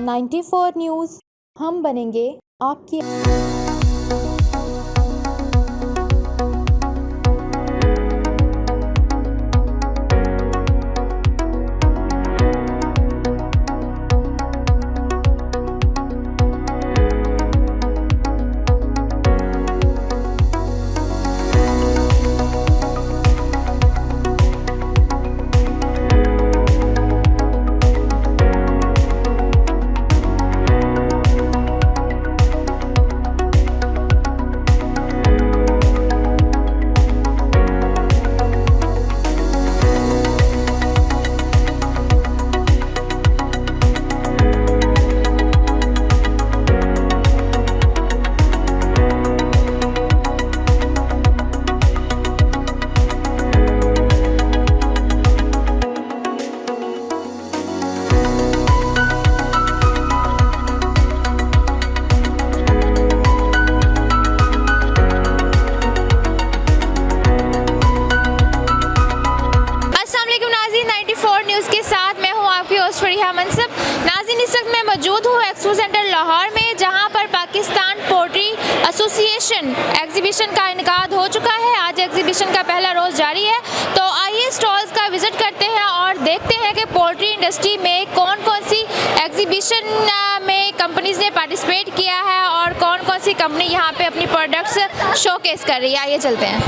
94 news, हम बनेंगे आपकी। नाज़रीन, इस वक्त मैं मौजूद हूँ एक्सपो सेंटर लाहौर में, जहाँ पर पाकिस्तान पोल्ट्री एसोसिएशन एग्जीबिशन का इनेकाद हो चुका है। आज एग्जीबिशन का पहला रोज़ जारी है, तो आइए स्टॉल्स का विज़िट करते हैं और देखते हैं कि पोल्ट्री इंडस्ट्री में कौन कौन सी एग्जीबिशन में कंपनीज़ ने पार्टिसिपेट किया है और कौन कौन सी कंपनी यहाँ पे अपनी प्रोडक्ट्स शोकेस कर रही है। आइए चलते हैं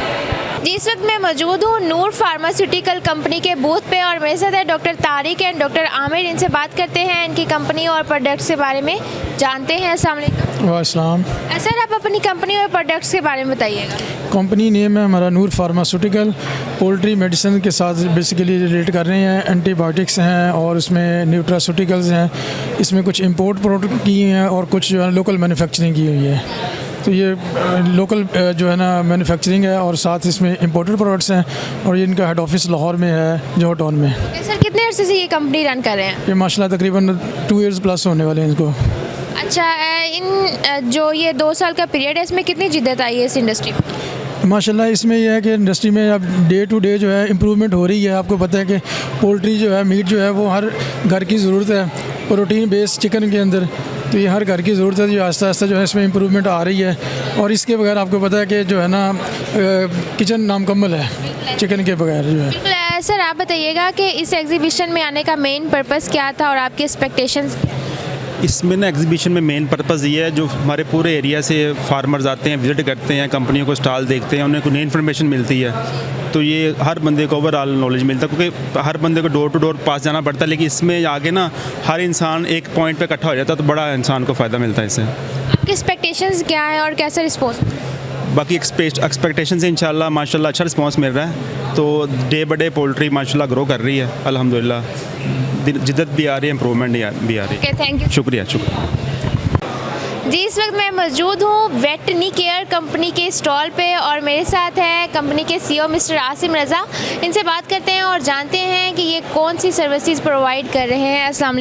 जी। इस वक्त मैं मौजूद हूँ नूर फार्मास्यूटिकल कंपनी के बूथ पे और मेरे साथ है doctor Tariq and doctor Aamir. इनसे बात करते हैं, इनकी कंपनी और प्रोडक्ट्स के बारे में जानते हैं। अस्सलाम वालेकुम। सर, आप अपनी कंपनी और प्रोडक्ट्स के बारे में बताइएगा। कंपनी नेम है हमारा नूर फार्मास्यूटिकल। पोल्ट्री मेडिसिन के साथ बेसिकली रिलेट कर रहे हैं, एंटीबायोटिक्स हैं और उसमें न्यूट्रास्यूटिकल्स हैं। इसमें कुछ इंपोर्ट प्रोडक्ट की हैं और कुछ जो है लोकल मैन्युफैक्चरिंग की हुई है। तो ये लोकल जो है ना मैन्युफैक्चरिंग है और साथ इसमें इंपोर्टेड प्रोडक्ट्स हैं और ये इनका हेड ऑफिस लाहौर में है, जोहर टाउन में। सर, कितने अर्से से ये कंपनी रन कर रहे हैं? ये माशाल्लाह तकरीबन 2 इयर्स प्लस होने वाले हैं इनको। अच्छा, इन जो ये 2 साल का पीरियड है, इसमें कितनी जिद्दत आई है इस इंडस्ट्री में? माशाल्लाह इसमें यह है कि इंडस्ट्री में अब डे टू डे जो है इम्प्रूवमेंट हो रही है। आपको पता है कि पोल्ट्री जो है, मीट जो है, वो हर घर की ज़रूरत है। प्रोटीन बेस्ड चिकन के अंदर तो ये हर घर की ज़रूरत है, जो आहिस्ता आहिस्ता जो है इसमें इम्प्रूवमेंट आ रही है। और इसके बगैर आपको पता है कि जो है ना किचन नामुकम्मल है चिकन के बगैर जो है। बिल्कुल। सर, आप बताइएगा कि इस एग्जीबिशन में आने का मेन पर्पस क्या था और आपके एक्सपेक्टेशंस? इसमें ना एग्जीबिशन में मेन पर्पज़ ये है, जो हमारे पूरे एरिया से फार्मर्स आते हैं, विज़िट करते हैं, कंपनियों को स्टॉल देखते हैं, उन्हें कोई नई इन्फॉर्मेशन मिलती है। तो ये हर बंदे को ओवरऑल नॉलेज मिलता है, क्योंकि हर बंदे को डोर टू डोर पास जाना पड़ता है, लेकिन इसमें आगे ना हर इंसान एक पॉइंट पे इकट्ठा हो जाता है, तो बड़ा इंसान को फ़ायदा मिलता है इससे। आपके एक्सपेक्टेशंस क्या है और कैसा रिस्पॉन्स? बाकी एक्सपेक्टेशन से इंशाल्लाह माशाल्लाह अच्छा रिस्पांस मिल रहा है। तो डे बाय डे पोल्ट्री माशाल्लाह ग्रो कर रही है अल्हम्दुलिल्लाह। जिद्दत भी आ रही है, इम्प्रूवमेंट भी आ रही है। Thank you. शुक्रिया। जी, इस वक्त मैं मौजूद हूँ वेटनी केयर कंपनी के स्टॉल पे और मेरे साथ है कंपनी के CEO मिस्टर आसिम रज़ा। इनसे बात करते हैं और जानते हैं कि ये कौन सी सर्विसेज प्रोवाइड कर रहे हैं। अस्सलाम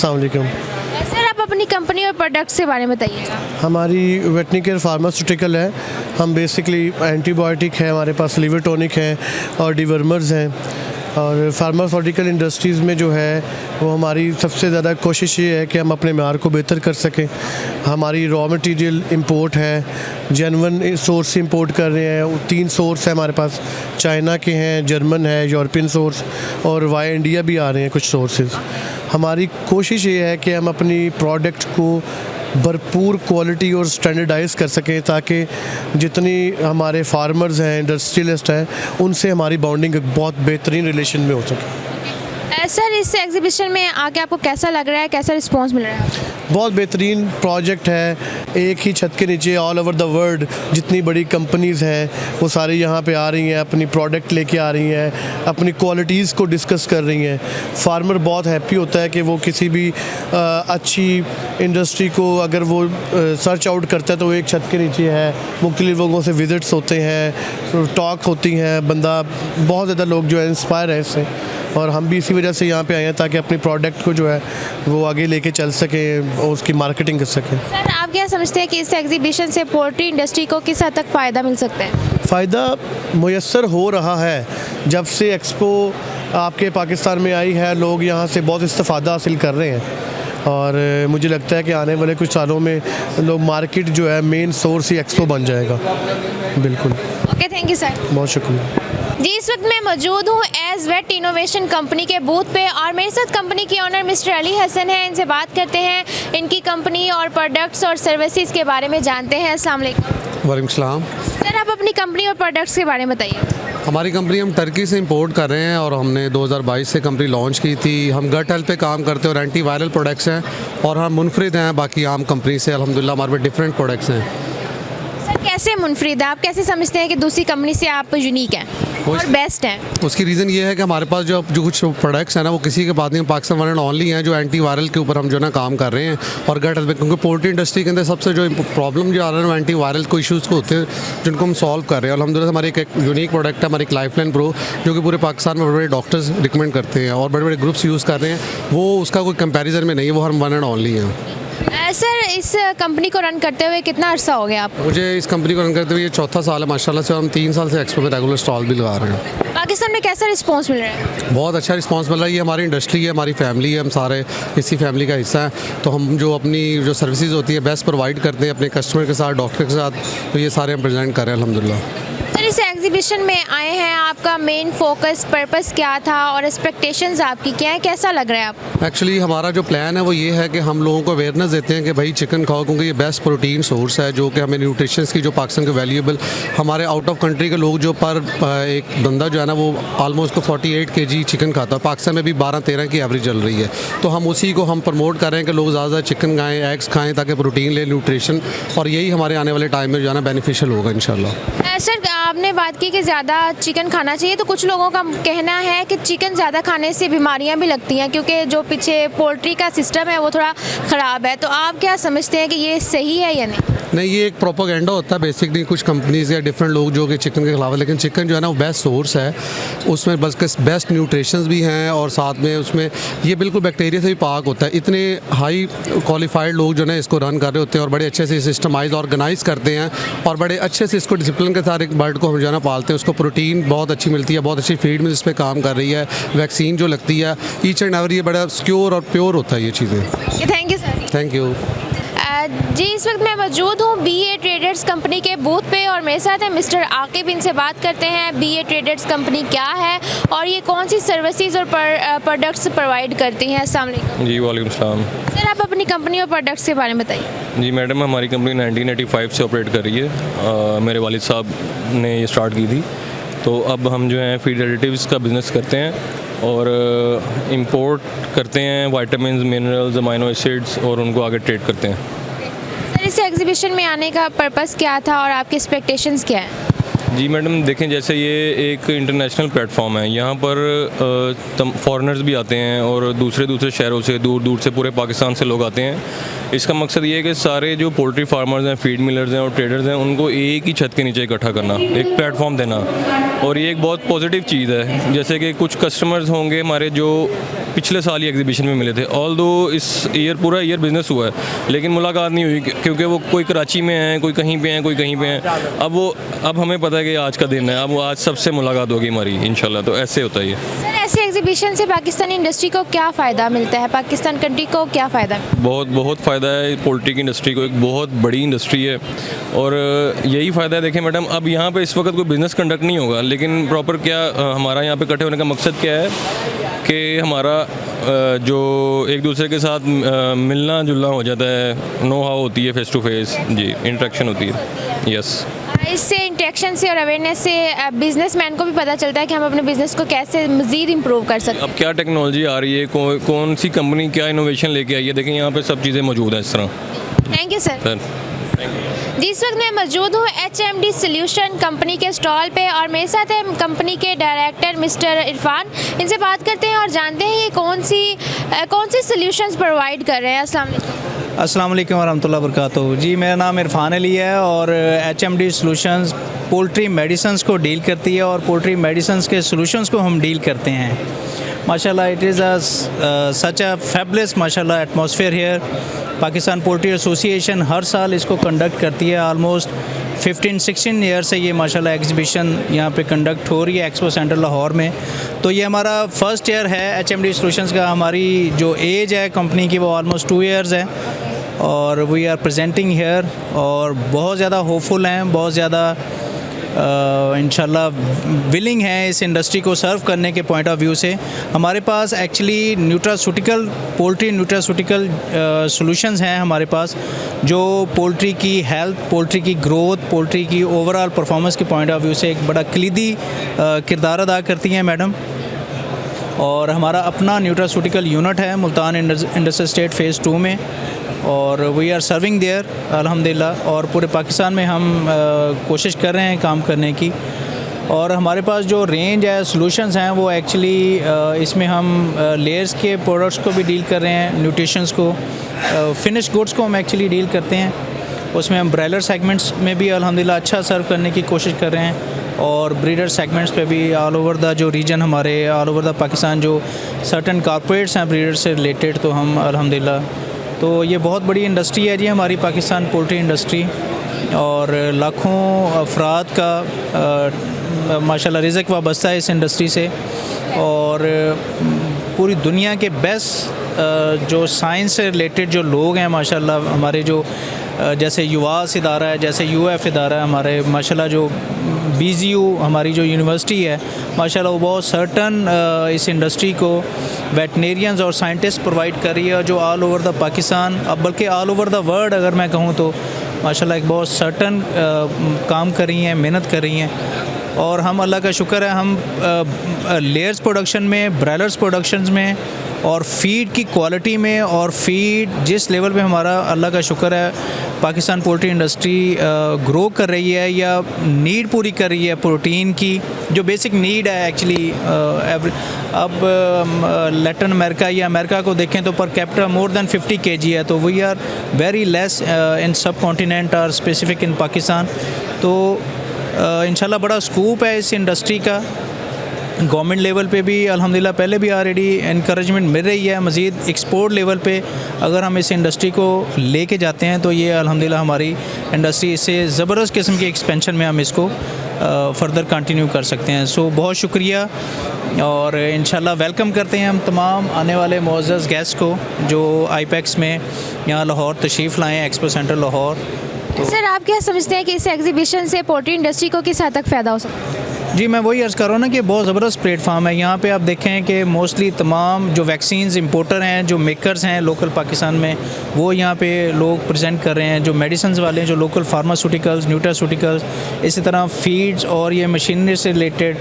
वालेकुम। सर, आप अपनी कंपनी और प्रोडक्ट्स के बारे में बताइएगा। हमारी वेटनी केयर फार्मास्यूटिकल है। हम बेसिकली एंटीबायोटिक है, हमारे पास लिवर टॉनिक है और डिवर्मर्स हैं। और फार्मास्यूटिकल इंडस्ट्रीज़ में जो है वो हमारी सबसे ज़्यादा कोशिश ये है कि हम अपने म्यार को बेहतर कर सकें। हमारी रॉ मटेरियल इंपोर्ट है, जेन्युइन सोर्स से इंपोर्ट कर रहे हैं। 3 सोर्स है हमारे पास, चाइना के हैं, जर्मन है, यूरोपियन सोर्स और वाया इंडिया भी आ रहे हैं कुछ सोर्सेज। हमारी कोशिश ये है कि हम अपनी प्रोडक्ट को भरपूर क्वालिटी और स्टैंडर्डाइज कर सकें, ताकि जितनी हमारे फार्मर्स हैं, इंडस्ट्रियलिस्ट हैं, उनसे हमारी बॉन्डिंग बहुत बेहतरीन रिलेशन में हो सके। सर, इस एग्जीबिशन में आके आपको कैसा लग रहा है, कैसा रिस्पांस मिल रहा है? बहुत बेहतरीन प्रोजेक्ट है। एक ही छत के नीचे ऑल ओवर द वर्ल्ड जितनी बड़ी कंपनीज़ हैं वो सारी यहाँ पे आ रही हैं, अपनी प्रोडक्ट लेके आ रही हैं, अपनी क्वालिटीज़ को डिस्कस कर रही हैं। फार्मर बहुत हैप्पी होता है कि वो किसी भी अच्छी इंडस्ट्री को अगर वो सर्च आउट करता है तो वो एक छत के नीचे है, मुख्तलिफ लोगों से विज़िट्स होते हैं, टॉक होती हैं, बंदा बहुत ज़्यादा लोग जो है इंस्पायर है इससे। और हम भी इसी वजह से यहाँ पे आए हैं ताकि अपनी प्रोडक्ट को जो है वो आगे लेके चल सकें और उसकी मार्केटिंग कर सकें। सर, आप क्या समझते हैं कि इस एग्जीबिशन से पोल्ट्री इंडस्ट्री को किस हद तक फ़ायदा मिल सकता है? फ़ायदा मुयस्सर हो रहा है। जब से एक्सपो आपके पाकिस्तान में आई है, लोग यहाँ से बहुत इस्तेफ़ादा हासिल कर रहे हैं। और मुझे लगता है कि आने वाले कुछ सालों में लोग मार्केट जो है मेन सोर्स ही एक्सपो बन जाएगा। बिल्कुल। Okay, thank you sir. बहुत शुक्रिया। जी, इस वक्त मैं मौजूद हूँ एज वेट इनोवेशन कंपनी के बूथ पे और मेरे साथ कंपनी के ओनर मिस्टर अली हसन हैं। इनसे बात करते हैं, इनकी कंपनी और प्रोडक्ट्स और सर्विसेज के बारे में जानते हैं। अस्सलाम वालेकुम। वालेकुम सलाम। सर, आप अपनी कंपनी और प्रोडक्ट्स के बारे में बताइए। हमारी कंपनी हम टर्की से इंपोर्ट कर रहे हैं और हमने 2022 से कंपनी लॉन्च की थी। हम गट हेल्थ पे काम करते हैं और एंटी वायरल प्रोडक्ट्स हैं और हम मुनफरिद हैं बाकी आम कंपनी से। अल्हम्दुलिल्लाह हमारे पास डिफरेंट प्रोडक्ट्स हैं। सर, कैसे मुनफरिद है? आप कैसे समझते हैं कि दूसरी कंपनी से आप यूनिक हैं और बेस्ट हैं? उसकी रीज़न ये है कि हमारे पास जो कुछ प्रोडक्ट्स हैं ना वो किसी के पास नहीं, पाकिस्तान वन एंड ओनली हैं जो एंटी वायरल के ऊपर हम जो ना काम कर रहे हैं और गट हेल्थ पे, क्योंकि पोल्ट्री इंडस्ट्री के अंदर सबसे जो प्रॉब्लम जो आ रहा है वो एंटी वायरल को इशूज़ को होते हैं जिनको हम सॉल्व कर रहे हैं। अल्हम्दुलिल्लाह हमारी एक यूनिक प्रोडक्ट है, हमारी लाइफलाइन प्रो, जो कि पूरे पाकिस्तान में बड़े बड़े डॉक्टर्स रिकमेंड करते हैं और बड़े बड़े ग्रुप्स यूज़ कर रहे हैं। वो उसका कोई कंपैरिजन में नहीं है, वो हम वन एंड ओनली हैं। सर, इस कंपनी को रन करते हुए कितना अर्सा हो गया आपको? मुझे इस कंपनी को रन करते हुए ये चौथा साल है माशाल्लाह से। हम 3 साल से एक्सपो में रेगुलर स्टॉल भी लगा रहे हैं। पाकिस्तान में कैसा रिस्पांस मिल रहा है? बहुत अच्छा रिस्पांस मिल रहा है। ये हमारी इंडस्ट्री है, हमारी फैमिली है, हम सारे इसी फैमिली का हिस्सा हैं। तो हम जो अपनी जो सर्विसेज होती है बेस्ट प्रोवाइड करते हैं अपने कस्टमर के साथ, डॉक्टर के साथ। तो ये सारे हम प्रेजेंट कर रहे हैं अल्हम्दुलिल्लाह। सर, इस एग्जीबिशन में आए हैं, आपका मेन फोकस पर्पस क्या था और एक्सपेक्टेशंस आपकी क्या है? कैसा लग रहा है आप? एक्चुअली हमारा जो प्लान है वो ये है कि हम लोगों को अवेयरनेस देते हैं कि भाई चिकन खाओ, क्योंकि ये बेस्ट प्रोटीन सोर्स है जो कि हमें न्यूट्रिशंस की जो पाकिस्तान के वैल्यूएबल, हमारे आउट ऑफ कंट्री के लोग जो पर एक बंदा जो है ना वो ऑलमोस्ट 48 kg चिकन खाता है। पाकिस्तान में भी 12-13 की एवरेज चल रही है। तो हम उसी को हम प्रमोट कर रहे हैं कि लोग ज़्यादा चिकन खाएँ, एग्स खाएँ ताकि प्रोटीन लें, न्यूट्रिशन, और यही हमारे आने वाले टाइम में जो है ना बेनिफिशियल होगा इंशाल्लाह। सर, आपने बात की कि ज़्यादा चिकन खाना चाहिए, तो कुछ लोगों का कहना है कि चिकन ज़्यादा खाने से बीमारियां भी लगती हैं क्योंकि जो पीछे पोल्ट्री का सिस्टम है वो थोड़ा ख़राब है। तो आप क्या समझते हैं कि ये सही है या नहीं? नहीं, ये एक प्रोपेगेंडा होता है बेसिकली कुछ कंपनीज या डिफरेंट लोग जो कि चिकन के खिलाफ है, लेकिन चिकन जो है ना वो बेस्ट सोर्स है। उसमें बस बेस्ट न्यूट्रिशंस भी हैं और साथ में उसमें ये बिल्कुल बैक्टीरिया से भी पाक होता है। इतने हाई क्वालिफाइड लोग जो है इसको रन कर रहे होते हैं और बड़े अच्छे से सिस्टमाइज ऑर्गेनाइज करते हैं और बड़े अच्छे से इसको डिसिप्लिन के साथ एक बर्ड को हम जो है ना पालते हैं। उसको प्रोटीन बहुत अच्छी मिलती है, बहुत अच्छी फीड में इस पर काम कर रही है, वैक्सीन जो लगती है ईच एंड एवरी, ये बड़ा सिक्योर और प्योर होता है ये चीज़ें। Thank you sir. Thank you. जी, इस वक्त मैं मौजूद हूँ BA ट्रेडर्स कंपनी के बूथ पे और मेरे साथ है मिस्टर आकिब। इनसे बात करते हैं BA ट्रेडर्स कंपनी क्या है और ये कौन सी सर्विसेज और प्रोडक्ट्स प्रोवाइड करती हैं। अस्सलाम वालेकुम। जी वालेकुम सलाम। सर, आप अपनी कंपनी और प्रोडक्ट्स के बारे में बताइए। जी मैडम, हमारी कंपनी 1985 से ऑपरेट कर रही है। मेरे वालिद साहब ने ये स्टार्ट की थी। तो अब हम जो है फीड एडिटिव्स का बिज़नेस करते हैं और इंपोर्ट करते हैं वाइटामिन, मिनरल्स, अमाइनो एसिड्स और उनको आगे ट्रेड करते हैं। सर, इस एग्जीबिशन में आने का पर्पस क्या था और आपके एक्सपेक्टेशंस क्या हैं? जी मैडम, देखें जैसे ये एक इंटरनेशनल प्लेटफॉर्म है, यहाँ पर फॉरेनर्स भी आते हैं और दूसरे शहरों से, दूर दूर से, पूरे पाकिस्तान से लोग आते हैं। इसका मकसद ये है कि सारे जो पोल्ट्री फार्मर्स हैं, फीड मिलर्स हैं और ट्रेडर्स हैं, उनको एक ही छत के नीचे इकट्ठा करना, एक प्लेटफॉर्म देना। और ये एक बहुत पॉजिटिव चीज़ है। जैसे कि कुछ कस्टमर्स होंगे हमारे जो पिछले साल ही एग्जीबिशन में मिले थे, ऑल्दो इस ईयर पूरा ईयर बिज़नेस हुआ है लेकिन मुलाकात नहीं हुई क्योंकि वो कोई कराची में है, कोई कहीं पे हैं, कोई कहीं पे हैं। अब हमें पता है कि आज का दिन है, अब आज सबसे मुलाकात होगी हमारी इंशाल्लाह। तो ऐसे होता है ये। सर, ऐसे एग्जीबिशन से पाकिस्तानी इंडस्ट्री को क्या फ़ायदा मिलता है? पाकिस्तान कंट्री को क्या फ़ायदा? बहुत फ़ायदा है। पोल्ट्री की इंडस्ट्री को एक बहुत बड़ी इंडस्ट्री है और यही फ़ायदा है। देखें मैडम, अब यहाँ पे इस वक्त कोई बिज़नेस कंडक्ट नहीं होगा, लेकिन प्रॉपर क्या हमारा यहाँ पे इकट्ठे होने का मकसद क्या है कि हमारा जो एक दूसरे के साथ मिलना जुलना हो जाता है, नो हाउ होती है, फेस टू फेस जी इंटरेक्शन होती है। यस, इससे इंटरेक्शन से और अवेयरनेस से बिजनेसमैन को भी पता चलता है कि हम अपने बिजनेस को कैसे मज़ीद इम्प्रूव कर सकते हैं। अब क्या टेक्नोलॉजी आ रही है, कौन सी कंपनी क्या इनोवेशन लेके आई है, देखें यहाँ पे सब चीज़ें मौजूद हैं इस तरह। Thank you sir. जी, इस वक्त मैं मौजूद हूँ HMD सोल्यूशन कंपनी के स्टॉल पे और मेरे साथ है कंपनी के डायरेक्टर मिस्टर इरफान। इनसे बात करते हैं और जानते हैं ये कौन सी सोल्यूशंस प्रोवाइड कर रहे हैं। अस्सलाम वालेकुम। अस्सलाम वालेकुम वरहमतुल्लाह वबरकातुहू। जी, मेरा नाम इरफान अली है और HMD सोल्यूशंस पोल्ट्री मेडिसिन्स को डील करती है और पोल्ट्री मेडिसिन्स के सोल्यूशंस को हम डील करते हैं। माशाल्लाह it is such a fabulous माशाल्लाह atmosphere here. Pakistan poultry association हर साल इसको कंडक्ट करती है। ऑलमोस्ट 15-16 ईयर से ये माशाल्लाह एग्जीबिशन यहाँ पे कंडक्ट हो रही है एक्सपो सेंटर लाहौर में। तो ये हमारा फर्स्ट ईयर है HMD सॉल्यूशंस का। हमारी जो एज है कंपनी की वो ऑलमोस्ट 2 ईयर्स है और वी आर प्रेजेंटिंग हेयर और बहुत ज़्यादा होपफुल हैं, बहुत ज़्यादा इंशाल्लाह विलिंग है इस इंडस्ट्री को सर्व करने के पॉइंट ऑफ व्यू से। हमारे पास actually nutraceutical poultry nutraceutical solutions हैं हमारे पास, जो पोल्ट्री की हेल्थ, पोल्ट्री की ग्रोथ, पोल्ट्री की ओवरऑल परफॉर्मेंस के पॉइंट ऑफ व्यू से एक बड़ा कलीदी किरदार अदा करती हैं मैडम। और हमारा अपना न्यूट्रास्यूटिकल यूनिट है मुल्तान इंडस्ट्रियल स्टेट फ़ेज़ 2 में और वी आर सर्विंग देयर अल्हम्दुलिल्लाह। और पूरे पाकिस्तान में हम कोशिश कर रहे हैं काम करने की। और हमारे पास जो रेंज है सॉल्यूशंस हैं वो एक्चुअली इसमें हम लेयर्स के प्रोडक्ट्स को भी डील कर रहे हैं, न्यूट्रिशंस को, फिनिश गुड्स को हम एक्चुअली डील करते हैं। उसमें हम ब्रायलर सेगमेंट्स में भी अल्हम्दुलिल्लाह अच्छा सर्व करने की कोशिश कर रहे हैं और ब्रीडर सेगमेंट्स पे भी ऑल ओवर द जो रीजन हमारे ऑल ओवर द पाकिस्तान जो सर्टन कॉर्पोरेट्स हैं ब्रीडर से रिलेटेड, तो हम अल्हम्दुलिल्लाह, तो ये बहुत बड़ी इंडस्ट्री है जी हमारी पाकिस्तान पोल्ट्री इंडस्ट्री। और लाखों अफराद का माशाल्लाह रिज़्क़ वाबस्ता है इस इंडस्ट्री से। और पूरी दुनिया के बेस्ट जो साइंस से रिलेटेड जो लोग हैं माशाल्लाह, हमारे जो जैसे युवास इदारा है, जैसे UF इदारा है हमारे, माशाल्लाह जो BZU हमारी जो यूनिवर्सिटी है माशाल्लाह वो बहुत सर्टन इस इंडस्ट्री को वेटनेरियंस और साइंटिस्ट प्रोवाइड कर रही है जो ऑल ओवर द पाकिस्तान, अब बल्कि ऑल ओवर द वर्ल्ड अगर मैं कहूँ तो माशाल्लाह एक बहुत सर्टन काम कर रही हैं, मेहनत कर रही हैं। और हम अल्लाह का शुक्र है हम लेयर्स प्रोडक्शन में, ब्रायलर्स प्रोडक्शंस में और फ़ीड की क्वालिटी में और फ़ीड जिस लेवल पे हमारा अल्लाह का शुक्र है पाकिस्तान पोल्ट्री इंडस्ट्री ग्रो कर रही है या नीड पूरी कर रही है प्रोटीन की, जो बेसिक नीड है एक्चुअली। अब लैटिन अमेरिका या अमेरिका को देखें तो per capita more than 50 kg है, तो we are very less in subcontinent और स्पेसिफिक इन पाकिस्तान। तो इंशाल्लाह बड़ा स्कूप है इस इंडस्ट्री का। गवर्नमेंट लेवल पे भी अल्हम्दुलिल्लाह पहले भी ऑलरेडी इनकरेजमेंट मिल रही है। मज़ीद एक्सपोर्ट लेवल पे अगर हम इस इंडस्ट्री को लेके जाते हैं तो ये अल्हम्दुलिल्लाह हमारी इंडस्ट्री इससे ज़बरदस्त किस्म की एक्सपेंशन में हम इसको फ़र्दर कंटिन्यू कर सकते हैं। सो बहुत शुक्रिया और इंशाल्लाह वेलकम करते हैं हम तमाम आने वाले मुअज़्ज़ज़ गेस्ट को जो IPEX में यहाँ लाहौर तशरीफ़ लाएँ, एक्सपो सेंटर लाहौर। तो सर आप क्या समझते हैं कि इस एग्जीबिशन से पोल्ट्री इंडस्ट्री को किस हद तक फ़ायदा हो सकता है? जी मैं वही अर्ज़ कर रहा हूँ ना कि बहुत ज़बरदस्त प्लेटफार्म है। यहाँ पे आप देखें कि मोस्टली तमाम जो वैक्सीन्स इंपोर्टर हैं, जो मेकर्स हैं लोकल पाकिस्तान में, वो यहाँ पे लोग प्रेजेंट कर रहे हैं। जो मेडिसिन वाले हैं, जो लोकल फार्मास्यूटिकल्स, न्यूट्रास्यूटिकल्स, इसी तरह फीड्स और ये मशीनरी से रिलेटेड,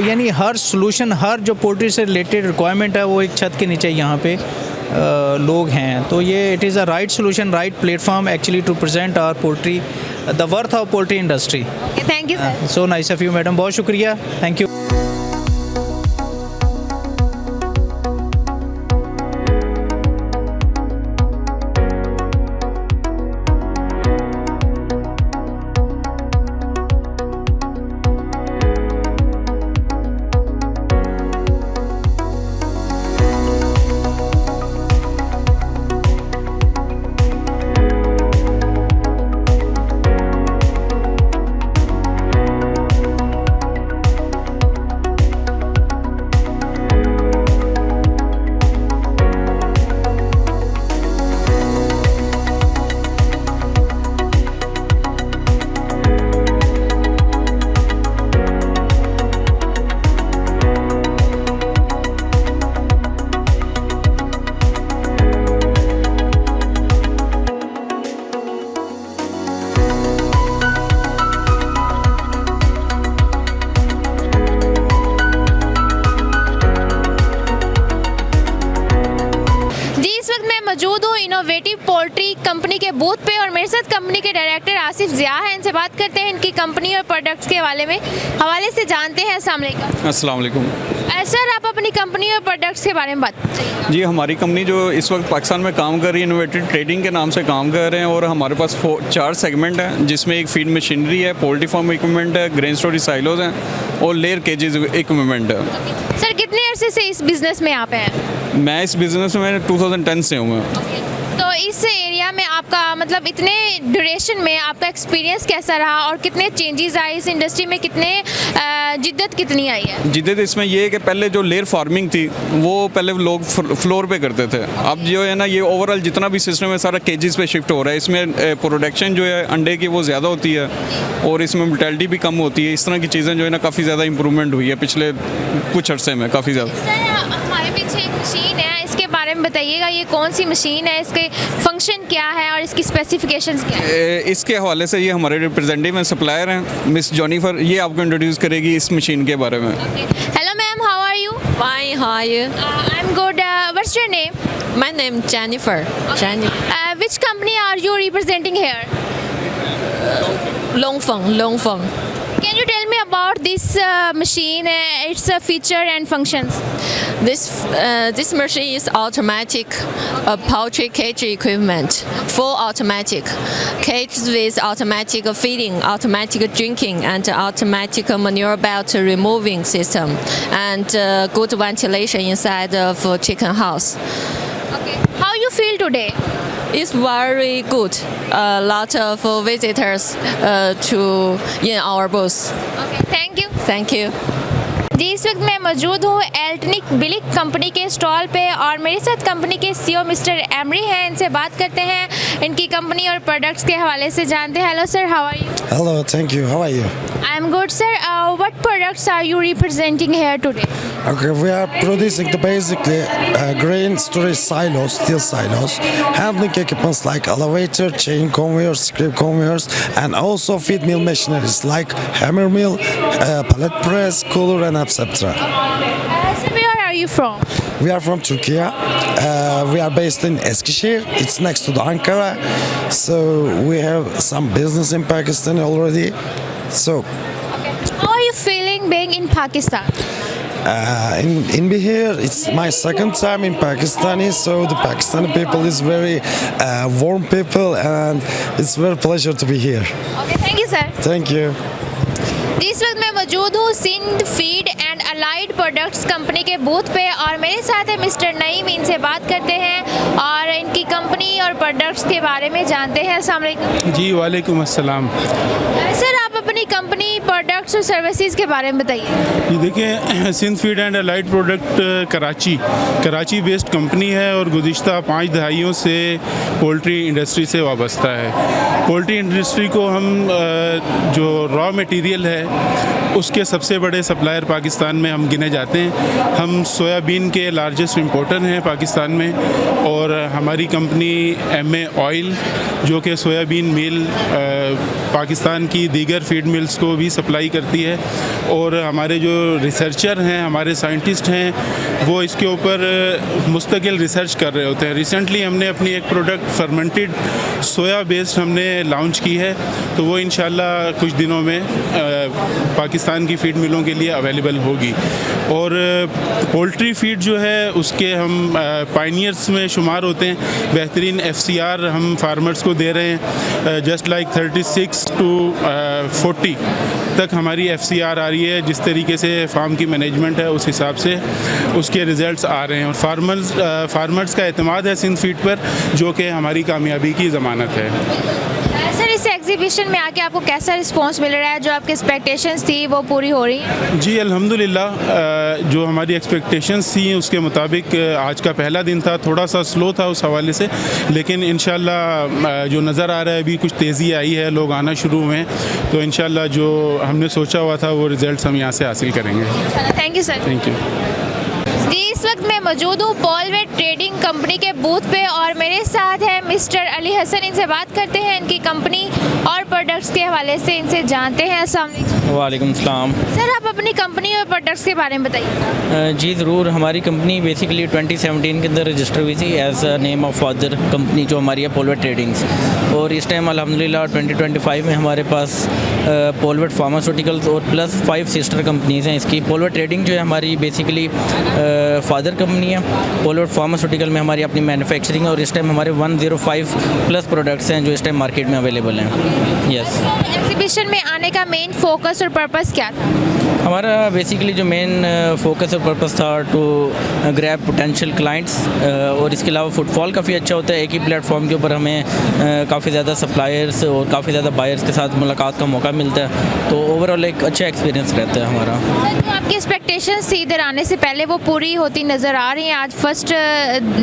यानी हर सोल्यूशन, हर जो पोल्ट्री से रिलेटेड रिक्वायरमेंट है वो एक छत के नीचे यहाँ पे लोग हैं। तो ये it is a right solution, right platform actually to present our poultry, the worth of poultry industry. Thank you sir. So nice of you madam, बहुत शुक्रिया, थैंक यू। इस वक्त मैं मौजूद हूँ इनोवेटिव पोल्ट्री कंपनी के बूथ पे और मेरे साथ कंपनी के डायरेक्टर आसिफ ज़िया हैं। इनसे बात करते हैं इनकी कंपनी और प्रोडक्ट्स के हवाले से जानते हैं। अस्सलाम वालेकुम। सर, आप अपनी कंपनी और प्रोडक्ट्स के बारे में बात करिए। जी, हमारी कंपनी जो इस वक्त पाकिस्तान में काम कर रही है इनोवेटिव ट्रेडिंग के नाम से काम कर रहे हैं और हमारे पास 4 सेगमेंट हैं जिसमें एक फीड मशीनरी है, पोल्ट्री फार्म इक्विपमेंट है, ग्रेन स्टोरेज साइलोज हैं और लेयर केजेस इक्विपमेंट है। सर, कितने अरसे से इस बिज़नेस में आप हैं? मैं इस बिज़नेस में 2010 से हूँ। तो इस एरिया में आपका मतलब इतने ड्यूरेशन में आपका एक्सपीरियंस कैसा रहा और कितने चेंजेस आए इस इंडस्ट्री में, कितने जिद्दत कितनी आई है? जिद्दत इसमें ये है कि पहले जो लेयर फार्मिंग थी वो पहले लोग फ्लोर पे करते थे। अब जो है ना ये ओवरऑल जितना भी सिस्टम है सारा केजेस पे शिफ्ट हो रहा है। इसमें प्रोडक्शन जो है अंडे की वो ज़्यादा होती है और इसमें मोर्टेलिटी भी कम होती है। इस तरह की चीज़ें जो है ना काफ़ी ज़्यादा इंप्रूवमेंट हुई है पिछले कुछ अर्से में, काफ़ी ज़्यादा। सर, हमारे पीछे एक मशीन है, इसके बारे में बताइएगा। ये कौन सी मशीन है, इसके फंक्शन क्या है और इसकी स्पेसिफिकेशंस क्या है? इसके हवाले से ये हमारे रिप्रेजेंटेटिव हैं, सप्लायर हैं, मिस जॉनीफर, ये आपको इंट्रोड्यूस करेगी इस मशीन के बारे में। Hello ma'am, how are you? Fine, how are you? I am good. What's your name? My name Jennifer. Jennifer. Which company are you representing here? Longfeng. Can you tell me about this machine, its feature and functions? This machine is automatic poultry cage equipment, full automatic. Cage with automatic feeding, automatic drinking, and automatic manure belt removing system, and good ventilation inside of chicken house. Okay. How you feel today? It's very good. A lot of visitors in our booth. Okay. Thank you. Thank you. जी, इस वक्त मैं मौजूद हूँ एल्टनिक बिलिक company के stall पे और मेरे साथ कंपनी के सीईओ मिस्टर एमरी हैं। इनसे बात करते हैं, इनकी कंपनी और प्रोडक्ट्स के हवाले से जानते हैं। Hello sir, how are you? Hello, thank you. How are you? I am good sir. What products are you representing here today? Okay, we are producing basically grain storage silos, steel silos, handling equipments like elevator, chain conveyors, script conveyors, and also feed mill machineries like hammer mill, pallet press, cooler, and etc. So where are you from? We are from Turkey. We are based in Eskişehir. It's next to the Ankara. So we have some business in Pakistan already. So How are you feeling being in Pakistan? in here, it's my second time in Pakistani, so the Pakistani people is very warm people, and it's very pleasure to be here. Okay, thank you sir. Thank you. इस वक्त मैं मौजूद हूँ Sindh feed and allied products company के booth पे और मेरे साथ है मिस्टर नईम। इनसे बात करते हैं और इनकी कंपनी और प्रोडक्ट्स के बारे में जानते हैं। अस्सलाम वालेकुम। जी, वालेकुम अस्सलाम। सर, आप अपनी कंपनी, प्रोडक्ट्स और सर्विसेज के बारे में बताइए। ये देखिए, Sindh feed and allied product Karachi based company है और गुज़िश्ता 5 दहाइयों से पोल्ट्री इंडस्ट्री से वाबस्ता है। पोल्ट्री इंडस्ट्री को हम जो रॉ मटेरियल है उसके सबसे बड़े सप्लायर पाकिस्तान में हम गिने जाते हैं। हम सोयाबीन के लार्जेस्ट इंपोर्टर हैं पाकिस्तान में और हमारी कंपनी एमए ऑयल जो कि सोयाबीन मील पाकिस्तान की दीगर फीड मिल्स को भी सप्लाई करती है और हमारे जो रिसर्चर हैं, हमारे साइंटिस्ट हैं, वो इसके ऊपर मुस्तकिल रिसर्च कर रहे होते हैं। रिसेंटली हमने अपनी एक प्रोडक्ट फर्मेंटेड सोया बेस्ड हमने लॉन्च की है, तो वो इंशाल्लाह कुछ दिनों में पाकिस्तान की फीड मिलों के लिए अवेलेबल होगी। और पोल्ट्री फीड जो है उसके हम पायनियर्स में शुमार होते हैं। बेहतरीन एफसीआर हम फार्मर्स को दे रहे हैं, जस्ट लाइक 36 to 40 तक हमारी एफसीआर आ रही है। जिस तरीके से फार्म की मैनेजमेंट है उस हिसाब से उसके रिज़ल्ट्स आ रहे हैं और फार्मर्स का एतमाद है सिंध फीड पर, जो कि हमारी कामयाबी की ज़मानत है। सर, इस एग्जीबिशन में आके आपको कैसा रिस्पांस मिल रहा है? जो आपकी एक्सपेक्टेशंस थी वो पूरी हो रही हैं? जी अल्हम्दुलिल्लाह, जो हमारी एक्सपेक्टेशंस थी उसके मुताबिक आज का पहला दिन था, थोड़ा सा स्लो था उस हवाले से, लेकिन इंशाल्लाह जो नज़र आ रहा है अभी कुछ तेज़ी आई है, लोग आना शुरू हुए हैं, तो इंशाल्लाह जो हमने सोचा हुआ था वो रिज़ल्ट्स हम यहाँ से हासिल करेंगे। Thank you sir. Thank you. जी, इस इस वक्त मैं मौजूद हूँ पॉलवेट ट्रेडिंग कंपनी के बूथ पे और मेरे साथ है मिस्टर अली हसन। इनसे बात करते हैं इनकी कंपनी और प्रोडक्ट्स के हवाले से, इनसे जानते हैं। अस्सलाम वालेकुम। वालेकुम सलाम। सर, आप अपनी कंपनी और प्रोडक्ट्स के बारे में बताइए। जी ज़रूर। हमारी कंपनी बेसिकली 2017 के अंदर रजिस्टर हुई थी as a name of father company, जो हमारी है पॉलवेट ट्रेडिंग्स। और इस टाइम अल्हम्दुलिल्लाह 2025 में हमारे पास पॉलवेट फार्मास्यूटिकल्स और प्लस 5 सिस्टर कंपनीज़ हैं इसकी। पॉलवेट ट्रेडिंग जो है हमारी बेसिकली फादर कंपनी है। पॉलवेट फार्मास्यूटिकल में हमारी अपनी मैन्युफैक्चरिंग है और इस टाइम हमारे 105 प्लस प्रोडक्ट्स हैं जो इस टाइम मार्केट में अवेलेबल हैं। यस। एग्जीबिशन में आने का मेन फोकस और पर्पस क्या था? हमारा बेसिकली जो मेन फोकस और पर्पस था टू ग्रैब पोटेंशियल क्लाइंट्स, और इसके अलावा फुटफॉल काफ़ी अच्छा होता है। एक ही प्लेटफॉर्म के ऊपर हमें काफ़ी ज़्यादा सप्लायर्स और काफ़ी ज़्यादा बायर्स के साथ मुलाकात का मौका मिलता है, तो ओवरऑल एक अच्छा एक्सपीरियंस रहता है हमारा। जो आपकी एक्सपेक्टेशंस थी इधर आने से पहले वो पूरी होती नज़र आ रही हैं? आज फर्स्ट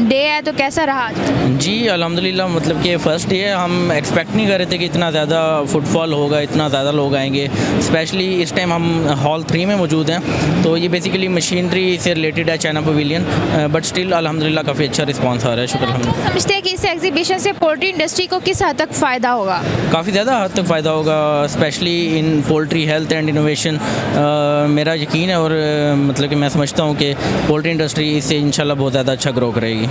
डे है तो कैसा रहा आज? जी अल्हम्दुलिल्लाह, मतलब कि फ़र्स्ट डे है। हम एक्सपेक्ट नहीं कर रहे थे कि इतना ज़्यादा फुटफॉल होगा, इतना ज़्यादा लोग आएंगे। स्पेशली इस टाइम हम हॉल 3 में मौजूद हैं, तो ये बेसिकली मशीनरी से रिलेटेड है, चाइना पवेलियन, बट स्टिल अल्हम्दुलिल्लाह काफ़ी अच्छा रिस्पांस आ रहा है। शुक्र अल्हम्दुलिल्लाह। समझते हैं कि इस एग्जीबिशन से पोल्ट्री इंडस्ट्री को किस हद तक फ़ायदा होगा? काफ़ी ज़्यादा हद तक फ़ायदा होगा, specially in poultry health and innovation. मेरा यकीन है और मतलब कि मैं समझता हूँ कि पोल्ट्री इंडस्ट्री इससे इंशाल्लाह बहुत ज़्यादा अच्छा ग्रो करेगी।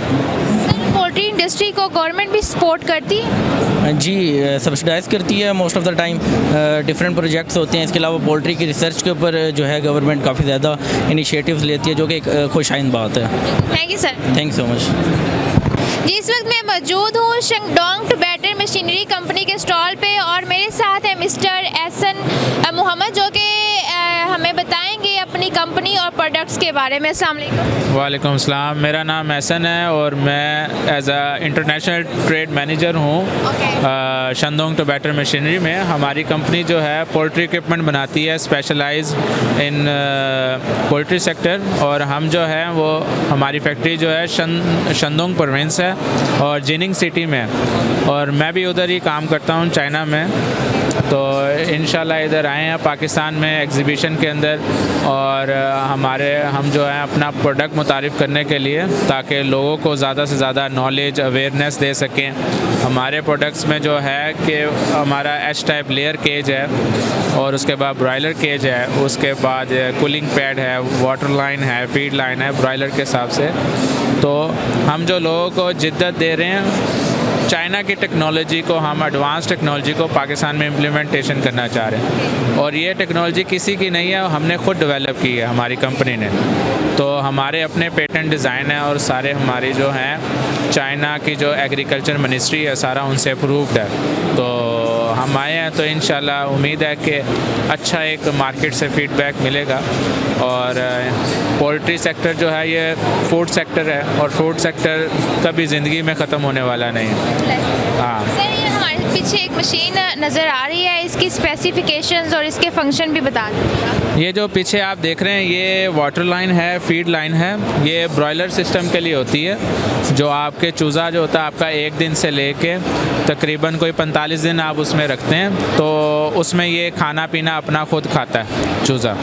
पोल्ट्री इंडस्ट्री को गवर्नमेंट भी सपोर्ट करती है? जी, सब्सिडाइज़ करती है most of the time. Different projects होते हैं। इसके अलावा पोल्ट्री की रिसर्च के ऊपर जो है गवर्नमेंट काफ़ी ज़्यादा इनिशिएटिव्स लेती है, जो कि एक खुशाइन बात है। Thank you sir. Thank you so much. जी, इस वक्त मैं मौजूद हूँ Shandong to better machinery company के स्टॉल पे और मेरे साथ है मिस्टर एहसन मोहम्मद, जो कि हमें बताएंगे अपनी कंपनी और प्रोडक्ट्स के बारे में। अस्सलाम वालेकुम। वालेकुम सलाम। मेरा नाम एहसन है और मैं as a international trade manager हूँ शंगडोंग टू बैटर मशीनरी में। हमारी कंपनी जो है पोल्ट्री इक्विपमेंट बनाती है, स्पेशलाइज इन पोल्ट्री सेक्टर, और हम जो है वो हमारी फैक्ट्री जो है शंगडोंग प्रोविंस है और जिनिंग सिटी में, और मैं भी उधर ही काम करता हूँ चाइना में। तो इंशाल्लाह इधर आए हैं पाकिस्तान में एग्जीबिशन के अंदर, और हम जो है अपना प्रोडक्ट मुतारिफ़ करने के लिए, ताकि लोगों को ज़्यादा से ज़्यादा नॉलेज अवेयरनेस दे सकें। हमारे प्रोडक्ट्स में जो है कि हमारा एच टाइप लेयर केज है, और उसके बाद ब्रॉयलर केज है, उसके बाद कूलिंग पैड है, वाटर लाइन है, फीड लाइन है ब्रॉयलर के हिसाब से। तो हम जो लोगों को जिद्दत दे रहे हैं, चाइना की टेक्नोलॉजी को, हम एडवांस टेक्नोलॉजी को पाकिस्तान में इम्प्लीमेंटेशन करना चाह रहे हैं, और ये टेक्नोलॉजी किसी की नहीं है, हमने खुद डेवलप की है हमारी कंपनी ने। तो हमारे अपने पेटेंट डिज़ाइन है और सारे हमारी जो हैं चाइना की जो एग्रीकल्चर मिनिस्ट्री है सारा उनसे अप्रूव्ड है। तो हम आए हैं तो इंशाल्लाह उम्मीद है कि अच्छा एक मार्केट से फीडबैक मिलेगा। और पोल्ट्री सेक्टर जो है ये फूड सेक्टर है, और फूड सेक्टर कभी ज़िंदगी में ख़त्म होने वाला नहीं है। हाँ सर, ये हमारे पीछे एक मशीन नज़र आ रही है, इसकी स्पेसिफिकेशंस और इसके फंक्शन भी बता दीजिए। ये जो पीछे आप देख रहे हैं ये वाटर लाइन है, फीड लाइन है। ये ब्रॉयलर सिस्टम के लिए होती है, जो आपके चूज़ा जो होता है आपका 1 दिन से लेके तकरीबन कोई 45 दिन आप उसमें रखते हैं, तो उसमें ये खाना पीना अपना खुद खाता है चूज़ा,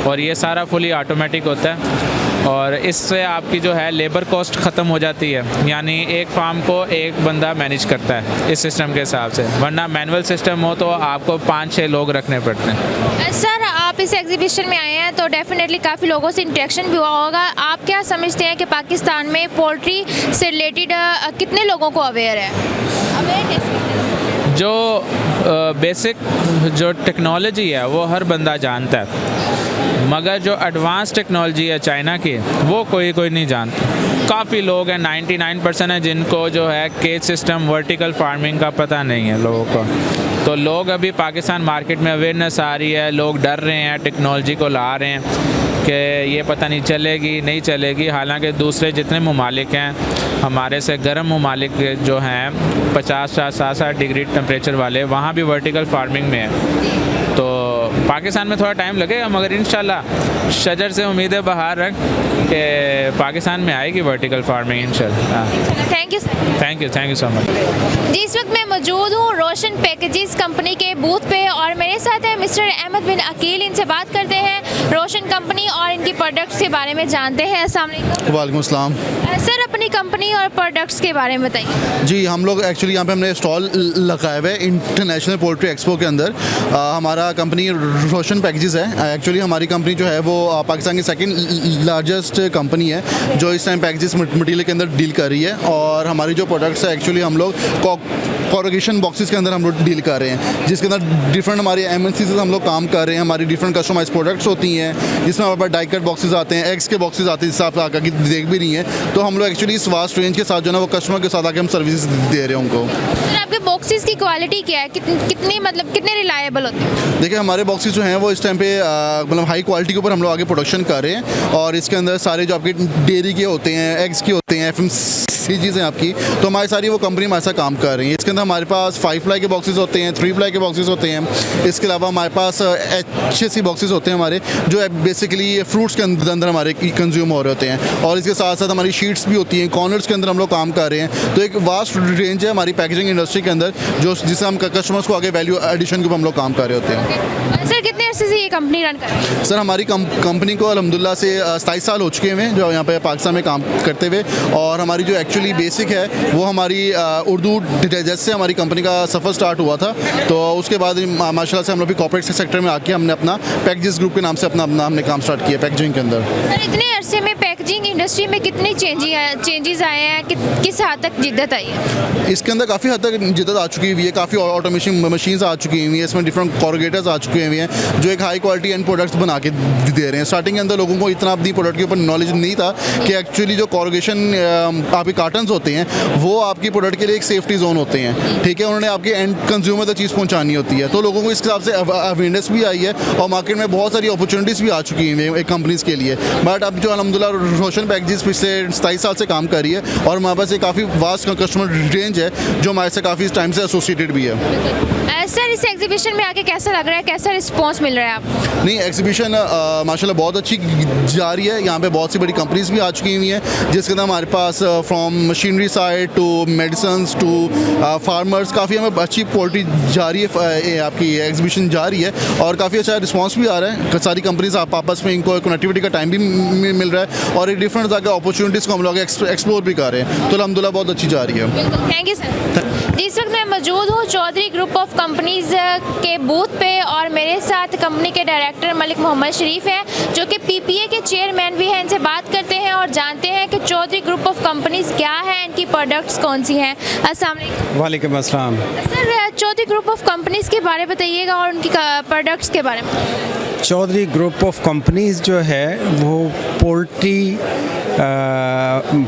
और ये सारा फुली ऑटोमेटिक होता है। और इससे आपकी जो है लेबर कॉस्ट ख़त्म हो जाती है, यानी एक फार्म को एक बंदा मैनेज करता है इस सिस्टम के हिसाब से, वरना मैनुअल सिस्टम हो तो आपको 5-6 लोग रखने पड़ते हैं। सर, आप इस एग्जीबिशन में आए हैं तो डेफिनेटली काफ़ी लोगों से इंटरेक्शन भी हुआ होगा। आप क्या समझते हैं कि पाकिस्तान में पोल्ट्री से रिलेटेड कितने लोगों को अवेयर है? जो बेसिक जो टेक्नोलॉजी है वो हर बंदा जानता है, मगर जो एडवांस टेक्नोलॉजी है चाइना की वो कोई नहीं जानता। काफ़ी लोग हैं, 99% है जिनको जो है केज सिस्टम, वर्टिकल फार्मिंग का पता नहीं है लोगों को। तो लोग अभी पाकिस्तान मार्केट में अवेयरनेस आ रही है, लोग डर रहे हैं, टेक्नोलॉजी को ला रहे हैं कि ये पता नहीं चलेगी नहीं चलेगी। हालांकि दूसरे जितने ममालिक हैं हमारे से गर्म ममालिक जो हैं 50-60 डिग्री टेम्परेचर वाले, वहाँ भी वर्टिकल फार्मिंग में है। तो पाकिस्तान में थोड़ा टाइम लगेगा, मगर इंशाल्लाह शजर से उम्मीदें बहार रख कि पाकिस्तान में आएगी वर्टिकल फार्मिंग इंशाल्लाह। Thank you sir. Thank you so much. जी, इस वक्त मैं मौजूद हूँ रोशन पैकेजेस कंपनी के बूथ पे और मेरे साथ है मिस्टर अहमद बिन अकील। इनसे बात करते हैं रोशन कंपनी और इनकी प्रोडक्ट्स के बारे में जानते हैं। अस्सलाम वालेकुम। वालेकुम अस्सलाम। सर, अपनी कंपनी और प्रोडक्ट्स के बारे में बताइए। जी, हम लोग एक्चुअली यहाँ पे हमने स्टॉल लगाए हुए इंटरनेशनल पोल्ट्री एक्सपो के अंदर। हमारा कंपनी रोशन पैकेजेस है। एक्चुअली हमारी कंपनी जो है वो पाकिस्तान की सेकंड लार्जेस्ट कंपनी है जो इस टाइम पैकेजेस मटीरियल के अंदर डील कर रही है। और हमारी जो प्रोडक्ट्स है एक्चुअली हम लोग कॉर्गेशन बॉक्सेस के अंदर हम लोग डील कर रहे हैं, जिसके अंदर डिफरेंट हमारी MNC से हम लोग काम कर रहे हैं। हमारी डिफरेंट कस्टमाइज प्रोडक्ट्स होती हैं जिसमें हमारे पास डाई कट बॉक्सेस आते हैं, एग्स के बॉक्सेस आते हैं, जिससे आप आकर के देख भी रही हैं। तो हम लोग एक्चुअली इस वास्ट रेंज के साथ जो है ना वो कस्टमर के साथ आके हम सर्विस दे रहे हैं उनको। सर, आपके बॉक्सेस की क्वालिटी क्या है? कितने रिलायबल होते हैं? देखिए, हमारे बॉक्सेस जो हैं वो इस टाइम पे मतलब हाई क्वालिटी के ऊपर हम लोग आगे प्रोडक्शन कर रहे हैं। और इसके अंदर सारे जो आपके डेयरी के होते हैं, एग्स के होते हैं, FMCGs हैं आपकी, तो हमारी सारी वो कंपनी हमारे साथ काम कर रही है। इसके अंदर हमारे पास 5 प्लाई के बॉक्सेस होते हैं, 3 प्लाई के बॉक्सेस होते हैं। इसके अलावा हमारे पास HAC बॉक्सेस होते हैं हमारे, जो बेसिकली फ्रूट्स के अंदर हमारे कंज्यूम हो रहे होते हैं। और इसके साथ साथ हमारी शीट्स भी होती हैं, कॉर्नर्स के अंदर हम लोग काम कर रहे हैं। तो एक वास्ट रेंज है हमारी पैकेजिंग इंडस्ट्री के अंदर जिससे हम कस्टमर्स को आगे वैल्यू एडिशन के ऊपर हम लोग काम कर रहे होते हैं। सर, कितने अर्से से ये कंपनी रन कर रही है? सर, हमारी कंपनी को अल्हम्दुलिल्लाह से 27 साल हो चुके हैं जो यहाँ पे पाकिस्तान में काम करते हुए। और हमारी जो एक्चुअली बेसिक है वो हमारी उर्दू डाइजेस्ट से हमारी कंपनी का सफ़र स्टार्ट हुआ था। तो उसके बाद माशाल्लाह से हम लोग भी कॉर्पोरेट सेक्टर में आके हमने अपना पैकेजेस ग्रुप के नाम से अपना हमने काम स्टार्ट किया पैकेजिंग के अंदर। सर, इतने अरसे में पैकेजिंग इंडस्ट्री में कितने चेंजेस आए हैं? किस हद तक जिद्दत आई है? इसके अंदर काफ़ी हद तक जिद्दत आ चुकी हुई है, काफ़ी ऑटोमेशन मशीन्स आ चुकी हुई हैं, इसमें डिफरेंट कॉर्गेटर्स आ चुके हुए हैं जो एक हाई क्वालिटी एंड प्रोडक्ट्स बना के दे रहे हैं। स्टार्टिंग के अंदर लोगों को इतना अपनी प्रोडक्ट के ऊपर नॉलेज नहीं था कि एक्चुअली जो कॉर्गेशन आपके कार्टन्स होते हैं वो आपकी प्रोडक्ट के लिए एक सेफ्टी जोन होते हैं, ठीक है। उन्होंने आपके एंड कंज्यूमर तक चीज़ पहुंचानी होती है, तो लोगों को इस हिसाब से अवेयरनेस भी आई है और मार्केट में बहुत सारी अपॉर्चुनिटीज़ भी आ चुकी हैं कंपनीज़ के लिए। बट अब जो अल्हम्दुलिल्लाह रोशन पैकेजेस पिछले 27 साल से काम कर रही है और हमारे पास एक काफ़ी वास्ट कस्टमर रेंज है जो हमारे से काफ़ी टाइम से एसोसिएटेड भी है। सर, इस एग्जीबिशन में आके कैसा लग रहा है? कैसा रिस्पॉन्स मिल रहा है आपको? नहीं, एग्जीबिशन माशाल्लाह बहुत अच्छी जा रही है। यहाँ पे बहुत सी बड़ी कंपनीज भी आ चुकी हुई हैं जिसके अंदर हमारे पास from machinery side to medicines to farmers काफ़ी हमें अच्छी पोल्ट्री जा रही है, आपकी एग्जीबिशन जा रही है और काफ़ी अच्छा रिस्पॉन्स भी आ रहा है। सारी कंपनीज आपस में इनको कनेक्टिविटी का टाइम भी मिल रहा है और एक डिफरेंट तरह के अपॉर्चुनिटीज़ को हम लोग एक्सप्लोर भी कर रहे हैं। तो अल्हम्दुलिल्लाह बहुत अच्छी जा रही है। Thank you sir. इस वक्त मैं मौजूद हूँ चौधरी ग्रुप ऑफ कंपनीज के बूथ पे और मेरे साथ कंपनी के डायरेक्टर मलिक मोहम्मद शरीफ हैं जो कि PPA के चेयरमैन भी हैं। इनसे बात करते हैं और जानते हैं कि चौधरी ग्रुप ऑफ कंपनीज क्या है, इनकी प्रोडक्ट्स कौन सी हैं। अस्सलाम वालेकुम। वालेकुम अस्सलाम। Sir, Chaudhary group of companies के बारे में बताइएगा और उनकी प्रोडक्ट्स के बारे में। चौधरी ग्रुप ऑफ कंपनीज जो है वो पोल्ट्री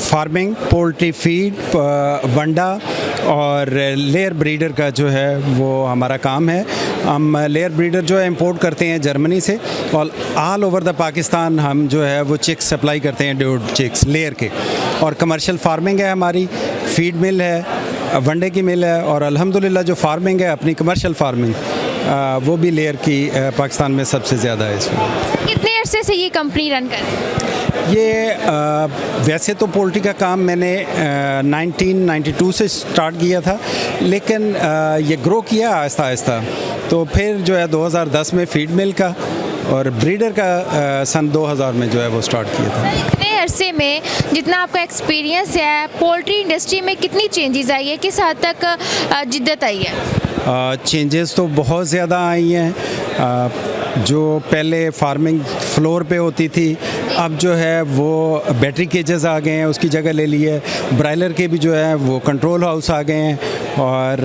फार्मिंग, पोल्ट्री फीड, वंडा और लेयर ब्रीडर का जो है वो हमारा काम है। हम लेयर ब्रीडर जो है इंपोर्ट करते हैं जर्मनी से और ऑल ओवर द पाकिस्तान हम जो है वो चिक्स सप्लाई करते हैं, ड्यूड चिक्स लेयर के। और कमर्शियल फार्मिंग है हमारी, फीड मिल है, वंडे की मिल है और अल्हम्दुलिल्लाह जो फार्मिंग है अपनी कमर्शियल फार्मिंग वो भी लेयर की पाकिस्तान में सबसे ज़्यादा है। इसमें कितने अरसे से ये कंपनी रन कर रही है? ये वैसे तो पोल्ट्री का काम मैंने 1992 से स्टार्ट किया था, लेकिन ये ग्रो किया आहिस्ता आहिस्ता। तो फिर जो है 2010 में फीड मिल का और ब्रीडर का सन 2000 में जो है वो स्टार्ट किया था। इतने अरसे में जितना आपका एक्सपीरियंस है पोल्ट्री इंडस्ट्री में कितनी चेंजेस आई है, किस हद तक जिद्दत आई है? चेंजेस तो बहुत ज़्यादा आई हैं। जो पहले फार्मिंग फ्लोर पे होती थी अब जो है वो बैटरी केजेस आ गए हैं, उसकी जगह ले ली है। ब्रायलर के भी जो है वो कंट्रोल हाउस आ गए हैं और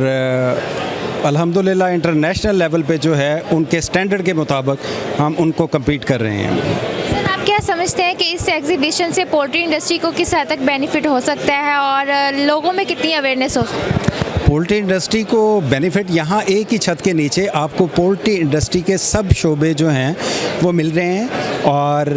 अल्हम्दुलिल्लाह इंटरनेशनल लेवल पे जो है उनके स्टैंडर्ड के मुताबिक हम उनको कम्पीट कर रहे हैं। सर, आप क्या समझते हैं कि इस एग्जीबिशन से पोल्ट्री इंडस्ट्री को किस हद तक बेनिफिट हो सकता है और लोगों में कितनी अवेयरनेस हो सकती है? पोल्ट्री इंडस्ट्री को बेनिफिट यहाँ एक ही छत के नीचे आपको पोल्ट्री इंडस्ट्री के सब शोबे जो हैं वो मिल रहे हैं और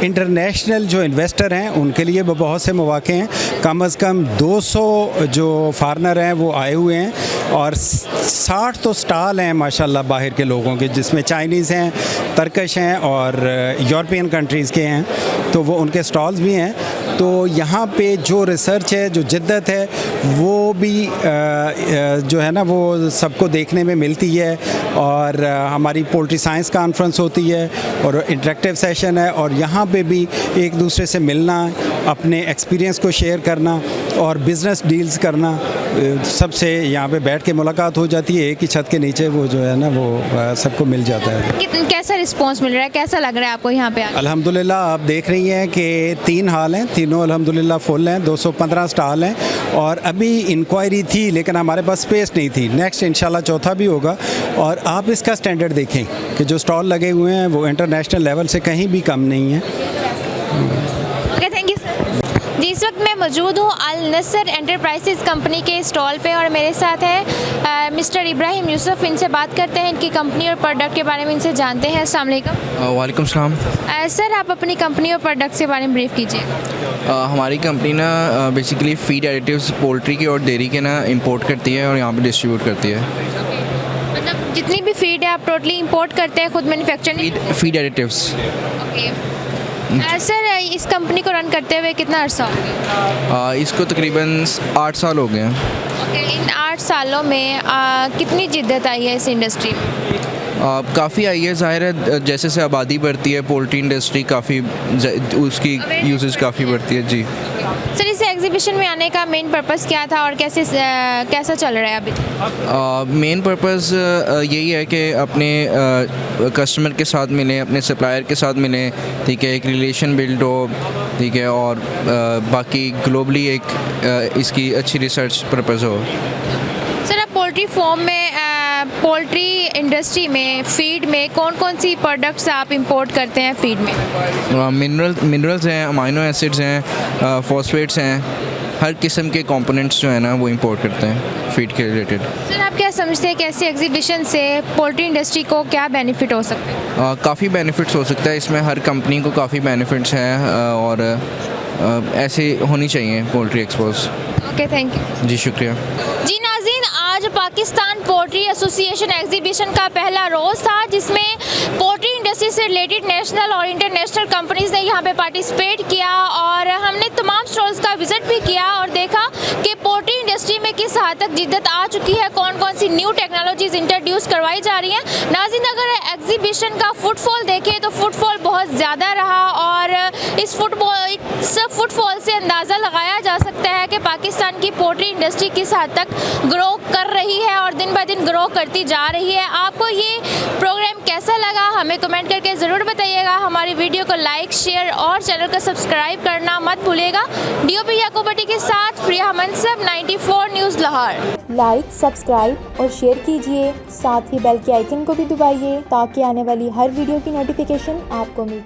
इंटरनेशनल जो इन्वेस्टर हैं उनके लिए वो बहुत से मौके हैं। कम से कम 200 जो फार्मर हैं वो आए हुए हैं और 60 तो स्टॉल हैं माशाल्लाह बाहर के लोगों के, जिसमें चाइनीज़ हैं, तर्कश हैं और यूरोपियन कंट्रीज़ के हैं, तो वो उनके स्टॉल्स भी हैं। तो यहाँ पे जो रिसर्च है, जो जिद्दत है, वो भी जो है ना वो सबको देखने में मिलती है। और हमारी पोल्ट्री साइंस कॉन्फ्रेंस होती है और इंटरेक्टिव सेशन है, और यहाँ पे भी एक दूसरे से मिलना, अपने एक्सपीरियंस को शेयर करना और बिज़नेस डील्स करना, सबसे यहाँ पे बैठ के मुलाकात हो जाती है। एक ही छत के नीचे वो जो है ना वो सबको मिल जाता है। कैसा रिस्पांस मिल रहा है, कैसा लग रहा है आपको यहाँ पे आके? अल्हम्दुलिल्लाह आप देख रही हैं कि 3 हाल हैं, तीनों अल्हम्दुलिल्लाह फुल हैं, 215 स्टॉल हैं। और अभी इंक्वायरी थी लेकिन हमारे पास स्पेस नहीं थी। नेक्स्ट इंशाल्लाह चौथा भी होगा। और आप इसका स्टैंडर्ड देखें कि जो स्टॉल लगे हुए हैं वो इंटरनेशनल लेवल से कहीं भी कम नहीं है। Okay, thank you sir. जी, इस वक्त मैं मौजूद हूँ अल नसर एंटरप्राइजेज़ कंपनी के स्टॉल पे और मेरे साथ है मिस्टर इब्राहिम यूसुफ। इनसे बात करते हैं, इनकी कंपनी और प्रोडक्ट के बारे में इनसे जानते हैं। अस्सलाम वालेकुम। वालेकुम सलाम। सर, आप अपनी कंपनी और प्रोडक्ट के बारे में ब्रीफ कीजिए। हमारी कंपनी ना बेसिकली फीड एडिटिव्स पोल्ट्री के और डेयरी के ना इंपोर्ट करती है और यहाँ पे डिस्ट्रीब्यूट करती है। मतलब जितनी भी फीड है आप टोटली इंपोर्ट करते हैं, खुद manufacturing? Feed additives. Okay sir, इस कंपनी को रन करते हुए कितना अर्सा हो गया? इसको तकरीबन 8 साल हो गए हैं। ओके, इन 8 सालों में कितनी जिद्दत आई है इस इंडस्ट्री में? काफ़ी आई है, ज़ाहिर है जैसे से आबादी बढ़ती है पोल्ट्री इंडस्ट्री काफ़ी उसकी यूजेज काफ़ी बढ़ती है। जी सर, इस एग्जीबिशन में आने का मेन पर्पस क्या था और कैसा चल रहा है अभी? मेन पर्पस यही है कि अपने कस्टमर के साथ मिलें, अपने सप्लायर के साथ मिलें, ठीक है, एक रिलेशन बिल्ड हो, ठीक है, और बाकी ग्लोबली एक इसकी अच्छी रिसर्च पर्पस हो। सर, आप पोल्ट्री फार्म में पोल्ट्री इंडस्ट्री में फीड में कौन कौन सी प्रोडक्ट्स आप इंपोर्ट करते हैं फीड में? मिनरल्स हैं, अमाइनो एसिड्स हैं, फॉस्फेट्स हैं, हर किस्म के कंपोनेंट्स जो है ना वो इंपोर्ट करते हैं फीड के रिलेटेड। सर, आप क्या समझते हैं कि ऐसी एग्जीबिशन से पोल्ट्री इंडस्ट्री को क्या बेनिफिट हो सकते हैं? काफ़ी बेनिफिट्स हो सकता है, इसमें हर कंपनी को काफ़ी बेनिफिट्स हैं और ऐसे होनी चाहिए poultry expos. Okay, thank you. जी शुक्रिया। जी नाज़रीन, आज पाकिस्तान पोल्ट्री एसोसिएशन एग्जीबिशन का पहला रोज़ था जिसमें पोल्ट्री इंडस्ट्री से रिलेटेड नेशनल और इंटरनेशनल कंपनीज ने यहाँ पे पार्टिसिपेट किया और हमने तमाम स्टॉल्स का विजिट भी किया और देखा कि पोल्ट्री इंडस्ट्री में किस हद तक जिद्दत आ चुकी है, कौन कौन सी न्यू टेक्नोलॉजीज़ इंट्रोड्यूस करवाई जा रही हैं। नाज़रीन, अगर एग्जीबिशन का फुटफॉल देखें तो फुटफॉल बहुत ज़्यादा रहा और इस फुटफॉल से अंदाज़ा लगाया जा सकता है कि पाकिस्तान की पोल्ट्री इंडस्ट्री किस हद तक ग्रो कर रही है और दिन ब दिन ग्रो करती जा रही है। आपको ये प्रोग्राम कैसा लगा हमें कमेंट करके ज़रूर बताइएगा। हमारी वीडियो को लाइक, शेयर और चैनल को सब्सक्राइब करना मत भूलिएगा। DOP याकूब भट्टी के साथ प्रिया मनसब, 94 न्यूज़ लाहौर। लाइक, सब्सक्राइब और शेयर कीजिए, साथ ही बेल के आइकन को भी दबाइए ताकि आने वाली हर वीडियो की नोटिफिकेशन आपको मिलती